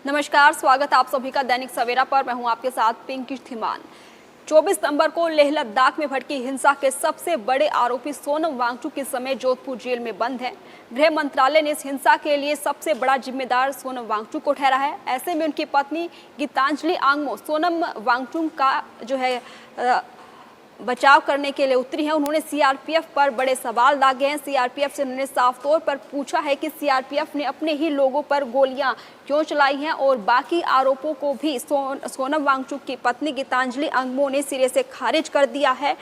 नमस्कार, स्वागत है आप सभी का दैनिक सवेरा पर। मैं हूं आपके साथ पिंकी थिमान। 24 सितंबर को लेह लद्दाख में भड़की हिंसा के सबसे बड़े आरोपी सोनम वांगचुक इस समय जोधपुर जेल में बंद है। गृह मंत्रालय ने इस हिंसा के लिए सबसे बड़ा जिम्मेदार सोनम वांगचुक को ठहरा है। ऐसे में उनकी पत्नी गीतांजलि आंगमो सोनम वांगचुक का बचाव करने के लिए उतरी हैं। उन्होंने सीआरपीएफ पर बड़े सवाल दागे हैं। सीआरपीएफ से उन्होंने साफ तौर पर पूछा है कि सीआरपीएफ ने अपने ही लोगों पर गोलियां क्यों चलाई हैं और बाकी आरोपों को भी सोनम वांगचुक की पत्नी गीतांजलि आंगमो ने सिरे से खारिज कर दिया है।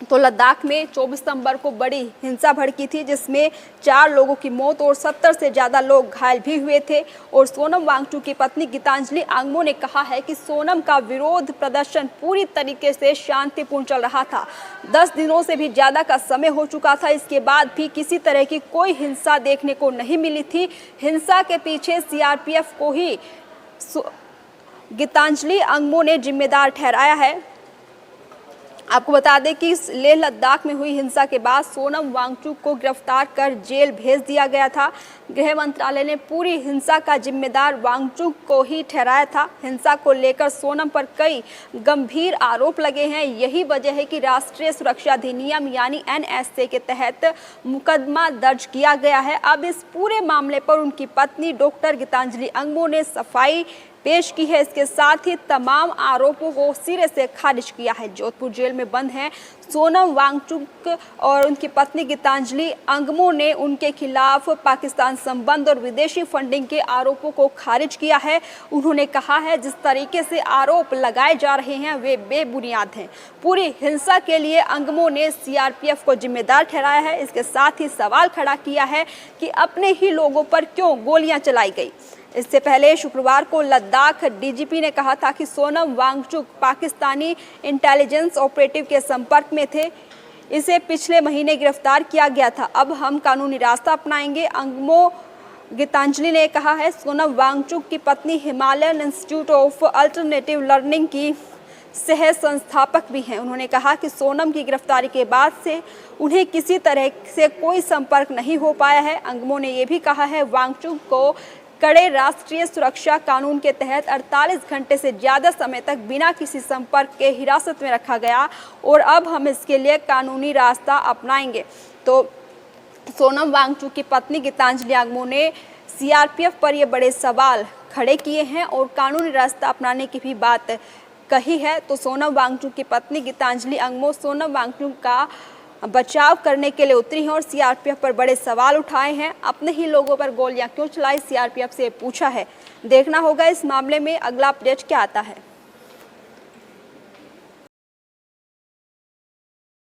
तो लद्दाख में 24 सितंबर को बड़ी हिंसा भड़की थी, जिसमें 4 लोगों की मौत और 70 से ज़्यादा लोग घायल भी हुए थे। और सोनम वांगचुक की पत्नी गीतांजलि आंगमो ने कहा है कि सोनम का विरोध प्रदर्शन पूरी तरीके से शांतिपूर्ण चल रहा था। 10 दिनों से भी ज़्यादा का समय हो चुका था, इसके बाद भी किसी तरह की कोई हिंसा देखने को नहीं मिली थी। हिंसा के पीछे सीआरपीएफ को ही गीतांजलि आंगमो ने जिम्मेदार ठहराया है। आपको बता दें कि लेह लद्दाख में हुई हिंसा के बाद सोनम वांगचुक को गिरफ्तार कर जेल भेज दिया गया था। गृह मंत्रालय ने पूरी हिंसा का जिम्मेदार वांगचुक को ही ठहराया था। हिंसा को लेकर सोनम पर कई गंभीर आरोप लगे हैं। यही वजह है कि राष्ट्रीय सुरक्षा अधिनियम यानी एनएसए के तहत मुकदमा दर्ज किया गया है। अब इस पूरे मामले पर उनकी पत्नी डॉक्टर गीतांजलि आंगमो ने सफाई पेश की है। इसके साथ ही तमाम आरोपों को सिरे से खारिज किया है। जोधपुर जेल में बंद हैं सोनम वांगचुक और उनकी पत्नी गीतांजलि आंगमो ने उनके खिलाफ पाकिस्तान संबंध और विदेशी फंडिंग के आरोपों को खारिज किया है। उन्होंने कहा है जिस तरीके से आरोप लगाए जा रहे हैं वे बेबुनियाद हैं। पूरी हिंसा के लिए आंगमो ने सीआरपीएफ को जिम्मेदार ठहराया है। इसके साथ ही सवाल खड़ा किया है कि अपने ही लोगों पर क्यों गोलियां चलाई गई। इससे पहले शुक्रवार को लद्दाख डीजीपी ने कहा था कि सोनम वांगचुक पाकिस्तानी इंटेलिजेंस ऑपरेटिव के संपर्क में थे। इसे पिछले महीने गिरफ्तार किया गया था। अब हम कानूनी रास्ता अपनाएंगे, आंगमो गीतांजलि ने कहा है। सोनम वांगचुक की पत्नी Himalayan institute of alternative learning की सह संस्थापक भी हैं। उन्होंने कहा कि सोनम की गिरफ्तारी के बाद से उन्हें किसी तरह से कोई संपर्क नहीं हो पाया है। आंगमो ने यह भी कहा है वांगचुक को कड़े राष्ट्रीय सुरक्षा कानून के तहत 48 घंटे से ज़्यादा समय तक बिना किसी संपर्क के हिरासत में रखा गया और अब हम इसके लिए कानूनी रास्ता अपनाएंगे। तो सोनम वांगचुक की पत्नी गीतांजलि आंगमो ने सीआरपीएफ पर ये बड़े सवाल खड़े किए हैं और कानूनी रास्ता अपनाने की भी बात कही है। तो सोनम वांगचुक की पत्नी गीतांजलि आंगमो सोनम वांगचुक का बचाव करने के लिए उतरी हैं और सीआरपीएफ पर बड़े सवाल उठाए हैं। अपने ही लोगों पर गोलियां क्यों चलाई, सीआरपीएफ से पूछा है। देखना होगा इस मामले में अगला अपडेट क्या आता है।